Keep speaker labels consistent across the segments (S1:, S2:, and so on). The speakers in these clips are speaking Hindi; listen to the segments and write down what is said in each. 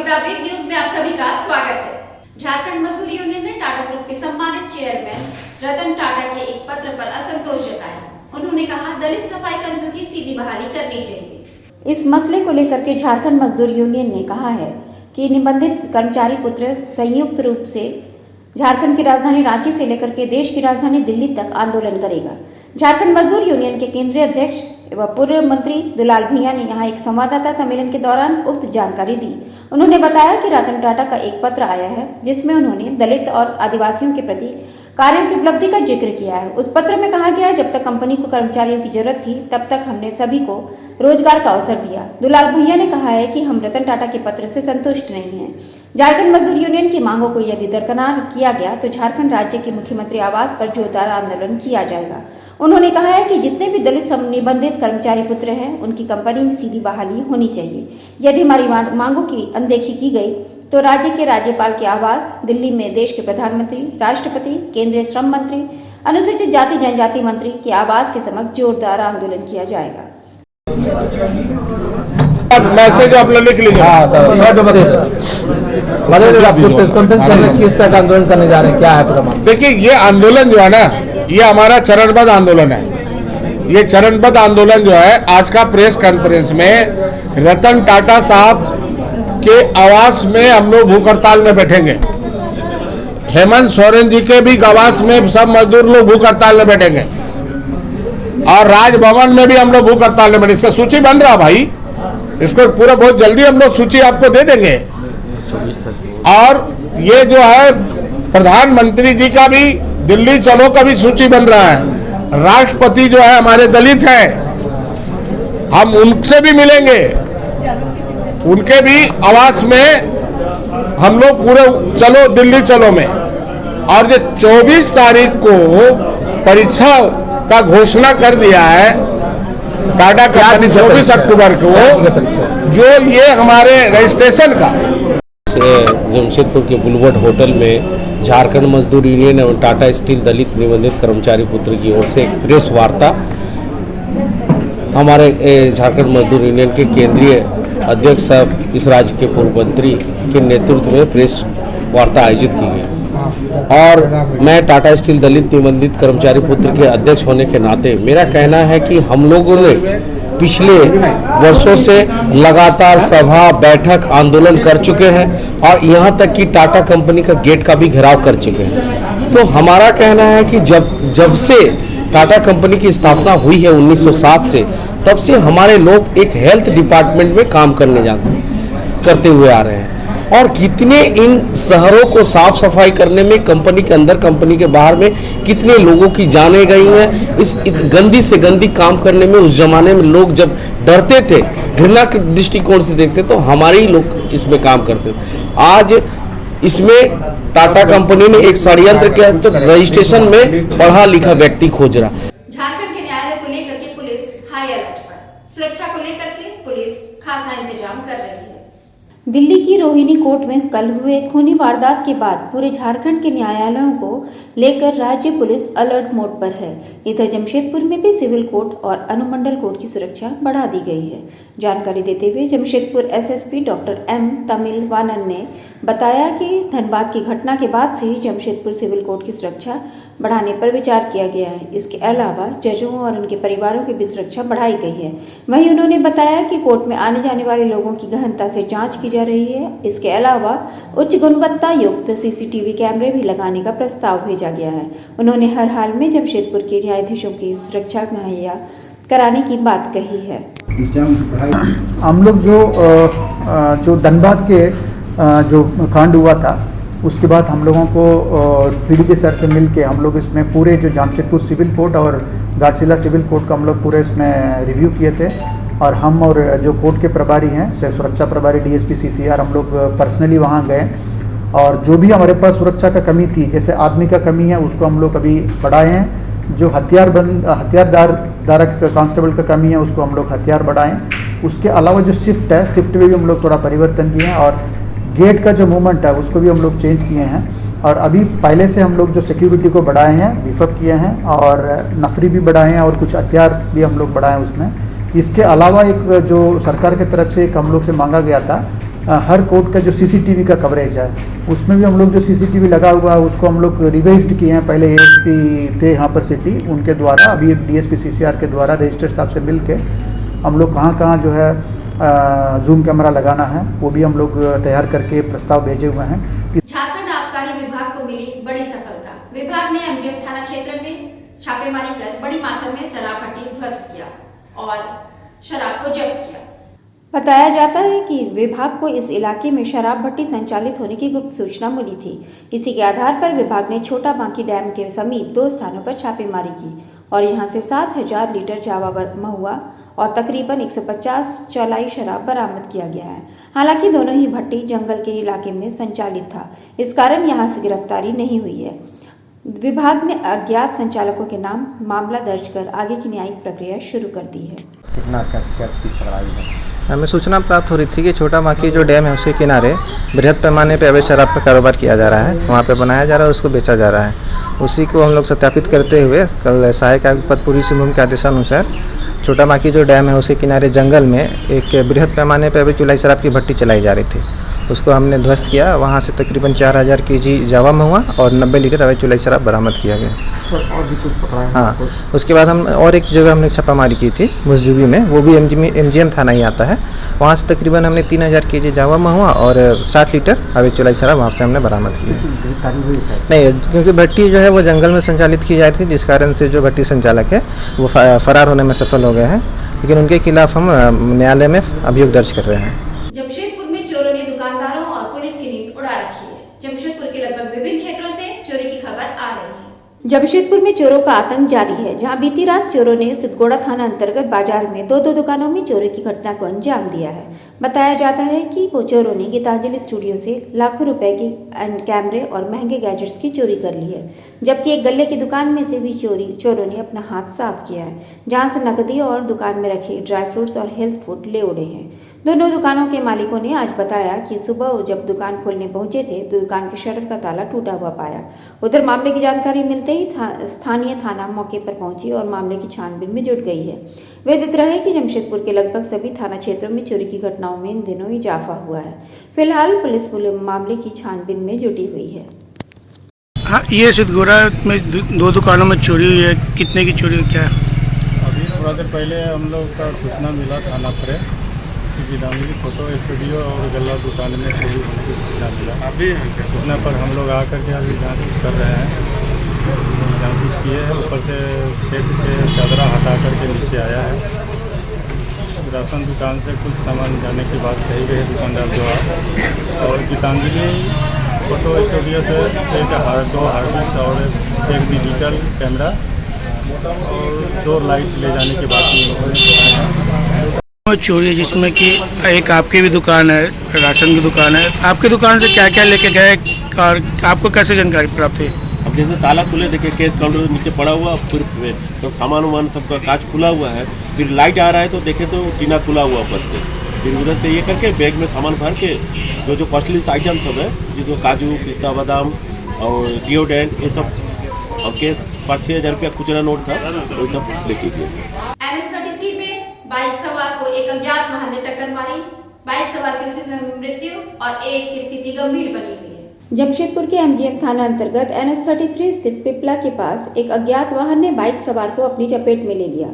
S1: द बिग न्यूज में आप सभी का स्वागत है। झारखंड मजदूर यूनियन ने टाटा ग्रुप के सम्मानित चेयरमैन रतन टाटा के एक पत्र पर असंतोष जताया। उन्होंने कहा दलित सफाई कर्मियों की सीधी बहाली करनी चाहिए।
S2: इस मसले को लेकर के झारखंड मजदूर यूनियन ने कहा है कि निबंधित कर्मचारी पुत्र संयुक्त रूप से झारखंड की राजधानी रांची से लेकर के देश की राजधानी दिल्ली तक आंदोलन करेगा। झारखंड मजदूर यूनियन के केंद्रीय अध्यक्ष एवं पूर्व मंत्री दुलाल भैया ने यहाँ एक संवाददाता सम्मेलन के दौरान उक्त जानकारी दी। उन्होंने बताया कि रतन टाटा का एक पत्र आया है जिसमें उन्होंने दलित और आदिवासियों के प्रति कार्यों की उपलब्धि का जिक्र किया है। उस पत्र में कहा गया जब तक कंपनी को कर्मचारियों की जरूरत थी तब तक हमने सभी को रोजगार का अवसर दिया। दुलाल भैया ने कहा है कि हम रतन टाटा के पत्र से संतुष्ट नहीं हैं। झारखंड मजदूर यूनियन की मांगों को यदि दरकिनार किया गया तो झारखंड राज्य के मुख्यमंत्री आवास पर जोरदार आंदोलन किया जाएगा। उन्होंने कहा है कि जितने भी दलित निबंधित कर्मचारी पुत्र हैं उनकी कंपनी में सीधी बहाली होनी चाहिए। यदि हमारी मांगों की अनदेखी की गई तो राज्य के राज्यपाल के आवास दिल्ली में देश के प्रधानमंत्री, राष्ट्रपति, केंद्रीय श्रम मंत्री, अनुसूचित जाति जनजाति मंत्री के आवास के समक्ष जोरदार आंदोलन किया जाएगा।
S3: मैसेज आप लोग लिख लीजिए।
S4: हाँ सर, प्रेस कॉन्फ्रेंस करने किस तरह का आंदोलन करने जा रहे हैं, क्या है प्रमाण?
S3: देखिए ये आंदोलन जो है ना, ये हमारा चरणबद्ध आंदोलन है। ये चरणबद्ध आंदोलन जो है आज का प्रेस कॉन्फ्रेंस में रतन टाटा साहब के आवास में हम लोग भूख हड़ताल में बैठेंगे। हेमंत सोरेन जी के भी आवास में सब मजदूर लोग भूख हड़ताल में बैठेंगे और राजभवन में भी हम लोग भूख हड़ताल में बैठे। इसका सूची बन रहा भाई, इसको पूरा बहुत जल्दी हम लोग सूची आपको दे देंगे। और ये जो है प्रधानमंत्री जी का भी दिल्ली चलो का भी सूची बन रहा है। राष्ट्रपति जो है हमारे दलित हैं, हम उनसे भी मिलेंगे, उनके भी आवास में हम लोग पूरे चलो दिल्ली चलो में। और जो 24 तारीख को परीक्षा का घोषणा कर दिया है टाटा कंपनी 24 अक्टूबर को, जो ये हमारे रजिस्ट्रेशन का
S5: जमशेदपुर के बुलवर्ड होटल में झारखंड मजदूर यूनियन एवं टाटा स्टील दलित निबंधित कर्मचारी पुत्र की ओर से एक प्रेस वार्ता हमारे झारखंड मजदूर यूनियन के केंद्रीय अध्यक्ष साहब इस राज्य के पूर्व मंत्री के नेतृत्व में प्रेस वार्ता आयोजित की गई। और मैं टाटा स्टील दलित निबंधित कर्मचारी पुत्र के अध्यक्ष होने के नाते मेरा कहना है कि हम लोगों ने पिछले वर्षों से लगातार सभा, बैठक, आंदोलन कर चुके हैं और यहाँ तक कि टाटा कंपनी का गेट का भी घेराव कर चुके हैं। तो हमारा कहना है कि जब से टाटा कंपनी की स्थापना हुई है 1907 से, तब से हमारे लोग एक हेल्थ डिपार्टमेंट में काम करते हुए आ रहे हैं। और कितने इन शहरों को साफ सफाई करने में, कंपनी के अंदर, कंपनी के बाहर में कितने लोगों की जानें गई हैं। इस गंदी से गंदी काम करने में उस जमाने में लोग जब डरते थे, घृणा के दृष्टिकोण से देखते, तो हमारे ही लोग इसमें काम करते थे। आज इसमें टाटा कंपनी ने एक षड्यंत्र के अंतर्गत रजिस्ट्रेशन में पढ़ा लिखा व्यक्ति खोज रहा।
S1: झारखंड के न्यायालय को लेकर के पुलिस हाई अलर्ट पर। सुरक्षा को लेकर के पुलिस खासा इंतजाम कर रही है।
S2: दिल्ली की रोहिणी कोर्ट में कल हुए खूनी वारदात के बाद पूरे झारखंड के न्यायालयों को लेकर राज्य पुलिस अलर्ट मोड पर है। इधर जमशेदपुर में भी सिविल कोर्ट और अनुमंडल कोर्ट की सुरक्षा बढ़ा दी गई है। जानकारी देते हुए Jamshedpur SSP doctor M Tamil Vanan ने बताया कि धनबाद की घटना के बाद से ही जमशेदपुर सिविल कोर्ट की सुरक्षा बढ़ाने पर विचार किया गया है। इसके अलावा जजों और उनके परिवारों की भी सुरक्षा बढ़ाई गई है। वहीं उन्होंने बताया कि कोर्ट में आने जाने वाले लोगों की गहनता से जांच की जा रही है। इसके अलावा उच्च गुणवत्ता युक्त सीसीटीवी कैमरे भी लगाने का प्रस्ताव भेजा गया है। उन्होंने हर हाल में जमशेदपुर के न्यायाधीशों की सुरक्षा मुहैया कराने की बात कही है।
S6: हम लोग जो धनबाद के जो कांड हुआ था उसके बाद हम लोगों को पीडीजे सर से मिल के हम लोग इसमें पूरे जो जमशेदपुर सिविल कोर्ट और घाटशिला सिविल कोर्ट का हम लोग पूरे इसमें रिव्यू किए थे। और हम और जो कोर्ट के प्रभारी हैं, सुरक्षा प्रभारी डीएसपी सीसीआर, हम लोग पर्सनली वहाँ गए और जो भी हमारे पास सुरक्षा का कमी थी, जैसे आदमी का कमी है उसको हम लोग अभी बढ़ाए हैं। जो हथियारधारक कांस्टेबल का कमी है उसको हम लोग हथियार बढ़ाएं। उसके अलावा जो शिफ्ट है, शिफ्ट में भी हम लोग थोड़ा परिवर्तन किए हैं और गेट का जो मूवमेंट है उसको भी हम लोग चेंज किए हैं। और अभी पहले से हम लोग जो सिक्योरिटी को बढ़ाए हैं, बीफअप किए हैं और नफरी भी बढ़ाए हैं और कुछ हथियार भी हम लोग बढ़ाए हैं उसमें। इसके अलावा एक जो सरकार की तरफ से एक हम लोग से मांगा गया था हर कोर्ट का जो सीसीटीवी का कवरेज है उसमें भी हम लोग जो सीसीटीवी लगा हुआ है उसको हम लोग रिवाइज्ड किए हैं। पहले एएसपी थे यहाँ पर सिटी, उनके द्वारा, अभी डीएसपी सीसीआर के द्वारा रजिस्ट्रार साहब से मिल के हम लोग कहाँ कहाँ जो है जूम कैमरा लगाना है वो भी हम लोग तैयार करके प्रस्ताव भेजे हुए हैं।
S1: झारखंड आबकारी विभाग को मिली बड़ी सफलता। विभाग ने एमजीएम थाना क्षेत्र में छापेमारी कर बड़ी मात्रा में शराब भट्टी ध्वस्त किया और शराब को जब्त किया।
S2: बताया जाता है कि विभाग को इस इलाके में शराब भट्टी संचालित होने की गुप्त सूचना मिली थी। इसी के आधार पर विभाग ने छोटा बांकी डैम के समीप 2 स्थानों पर छापेमारी की और यहां से 7,000 लीटर जावा महुआ और तकरीबन 150 चौलाई शराब बरामद किया गया है। हालांकि दोनों ही भट्टी जंगल के इलाके में संचालित था, इस कारण यहां से गिरफ्तारी नहीं हुई है। विभाग ने अज्ञात संचालकों के नाम मामला दर्ज कर आगे की न्यायिक प्रक्रिया शुरू कर दी है।
S7: हमें सूचना प्राप्त हो रही थी कि छोटा बांकी जो डैम है उसके किनारे बृहद पैमाने पर अवैध शराब का कारोबार किया जा रहा है, वहाँ पे बनाया जा रहा है, उसको बेचा जा रहा है। उसी को हम लोग सत्यापित करते हुए कल सहायक आयुक्त पद पूर्वी सिंहभूम के आदेशानुसार छोटा बांकी जो डैम है उसके किनारे जंगल में एक बृहद पैमाने पर अवैध चुलाई शराब की भट्टी चलाई जा रही थी, उसको हमने ध्वस्त किया। वहाँ से तकरीबन 4,000 kg जावा महुआ और 90 लीटर अवैध चुलाई शराब बरामद किया गया। हाँ, उसके बाद हम और एक जगह हमने छापामारी की थी मुसजुबी में, वो भी एमजीएम थाना ही आता है। वहाँ से तकरीबन हमने 3,000 kg जावा महुआ और 60 लीटर अवैध चुलाई शराब वहाँ से हमने बरामद की है। नहीं, क्योंकि भट्टी जो है वो जंगल में संचालित की जाती थी, जिस कारण से जो भट्टी संचालक है वो फरार होने में सफल हो गए हैं, लेकिन उनके खिलाफ हम न्यायालय में अभियोग दर्ज कर रहे हैं।
S1: जमशेदपुर में चोरों ने दुकानदारों और पुलिस की नींद उड़ा रखी है। जमशेदपुर के लगभग विभिन्न क्षेत्रों से चोरी की खबर आ रही है।
S2: जमशेदपुर में चोरों का आतंक जारी है, जहां बीती रात चोरों ने सिद्धगोड़ा थाना अंतर्गत बाजार में 2 दुकानों में चोरी की घटना को अंजाम दिया है। बताया जाता है कि वो चोरों ने गीतांजलि स्टूडियो से लाखों रुपए की कैमरे और महंगे गैजेट्स की चोरी कर ली है, जबकि एक गल्ले की दुकान में से भी चोरों ने अपना हाथ साफ किया है, जहां से नकदी और दुकान में रखे ड्राई फ्रूट्स और हेल्थ फूड ले उड़े हैं। दोनों दुकानों के मालिकों ने आज बताया कि सुबह जब दुकान खोलने पहुंचे थे तो दुकान के शटर का ताला टूटा हुआ पाया। उधर मामले की जानकारी मिलते ही स्थानीय थाना मौके पर पहुंची और मामले की छानबीन में जुट गई है। विदित रहे कि जमशेदपुर के लगभग सभी थाना क्षेत्रों में चोरी की घटनाओं में इन दिनों इजाफा हुआ है। फिलहाल पुलिस मामले की छानबीन में जुटी हुई है।
S8: हाँ, ये सिद्धगोड़ा में 2 दुकानों में चोरी हुई है। कितने की चोरी हुई, क्या है?
S9: अभी थोड़ा देर पहले हम लोग का सूचना मिला थाना पर गीतांजलि फोटो स्टूडियो और गल्ला दुकान में चोरी होने की सूचना मिला। अभी सूचना पर हम लोग आकर के अभी जाँच कर रहे हैं, जाँच किए हैं। ऊपर से छेद के चादरा हटा करके नीचे आया है। राशन दुकान से कुछ सामान जाने की बात कही गई है दुकानदार द्वारा, और गीतांजलि फोटो स्टूडियो से 2 हार्ड डिस्क और 1 डिजिटल कैमरा और 2 लाइट ले जाने की बात
S8: चोरी है, जिसमें कि एक आपकी भी दुकान है, राशन की दुकान है। आपकी दुकान से क्या क्या लेके गए और आपको कैसे जानकारी प्राप्त हुई?
S10: अब जैसे ताला खुले, देखिए कैश काउंटर नीचे पड़ा हुआ, फिर तो सामान वामान सबका कांच खुला हुआ है, फिर लाइट आ रहा है तो देखे तो टीना खुला हुआ ऊपर से, फिर उधर से ये करके बैग में सामान भर के जो कॉस्टली आइटम सब है, जिसमें काजू, पिस्ता बादाम और डिओडेंट, ये सब, और कैश 5-6 हज़ार रुपया खुचरा नोट था, वो सब लेके गए।
S1: NH33 पे बाइक सवार को एक अज्ञात वाहन ने टक्कर मारी। बाइक सवार की उसी समय मृत्यु और एक की स्थिति गंभीर बनी हुई है।
S2: जमशेदपुर के एमजीएम थाना अंतर्गत NH33 स्थित पिपला के पास एक अज्ञात वाहन ने बाइक सवार को अपनी चपेट में ले लिया।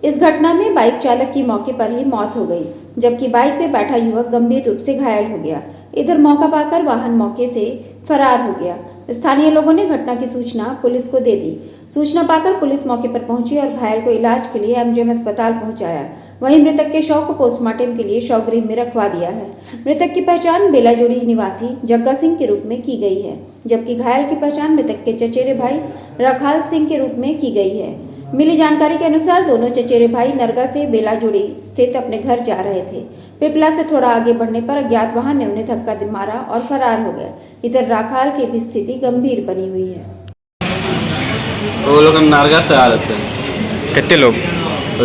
S2: इस घटना में बाइक चालक की मौके पर ही मौत हो गई, जबकि बाइक पे बैठा युवक गंभीर रूप से घायल हो गया। इधर मौका पाकर वाहन मौके से फरार हो गया। स्थानीय लोगों ने घटना की सूचना पुलिस को दे दी। सूचना पाकर पुलिस मौके पर पहुंची और घायल को इलाज के लिए एमजीएम अस्पताल पहुंचाया। वहीं मृतक के शव को पोस्टमार्टम के लिए शवगृह में रखवा दिया है। मृतक की पहचान बेलाजोड़ी निवासी जग्गा सिंह के रूप में की गई है, जबकि घायल की पहचान मृतक के चचेरे भाई रखाल सिंह के रूप में की गई है। मिली जानकारी के अनुसार दोनों चचेरे भाई नरगा से बेलाजोड़ी स्थित अपने घर जा रहे थे। पिपला से थोड़ा आगे बढ़ने पर अज्ञात वाहन ने उन्हें धक्का मारा और फरार हो गया। इधर राखाल की भी स्थिति गंभीर बनी हुई है।
S11: वो लोग नरगा से आ रहे थे।
S12: कितने लोग?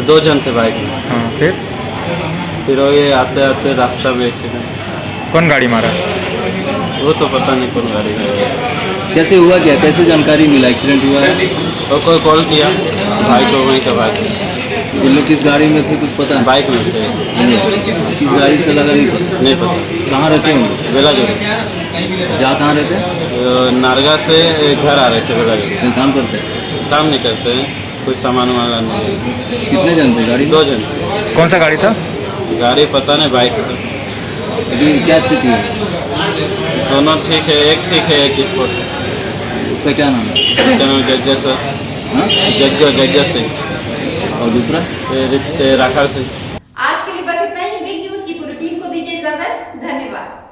S11: 2 जन थे बाइक में।
S12: हाँ,
S11: फिर वो ये आते आते रास्ता में एक्सीडेंट।
S12: कौन गाड़ी मारा?
S11: वो तो पता नहीं कौन गाड़ी है।
S13: कैसे हुआ, कैसे जानकारी मिला एक्सीडेंट हुआ है?
S11: तो कोई कॉल किया भाई को, वहीं का भाई ये लोग किस गाड़ी में थे कुछ पता है?
S5: बाइक में थे।
S11: किस गाड़ी से लगा नहीं पता?
S5: नहीं पता।
S11: कहाँ रहते हैं?
S5: बेला जोड़ी।
S11: जा कहाँ रहते हैं?
S5: नारगा से घर आ रहे थे बेला जोड़ी।
S11: कहीं काम करते हैं?
S5: काम नहीं करते हैं, कुछ सामान वामान लाने।
S11: कितने जन थे गाड़ी में?
S5: 2 जन।
S4: कौन सा गाड़ी था?
S5: गाड़ी पता नहीं, बाइक था।
S11: अभी क्या स्थिति है?
S5: दोनों ठीक है, एक ठीक है, एक स्पोर्ट है।
S11: उसका क्या नाम है?
S5: उसका नाम जग्गा सर।
S11: हाँ?
S5: जग्गा सिंह।
S11: और दूसरा?
S5: राखड़ सिंह।
S1: आज के लिए बस इतना ही। बिग न्यूज की पूरी टीम को दीजिए इजाजत। धन्यवाद।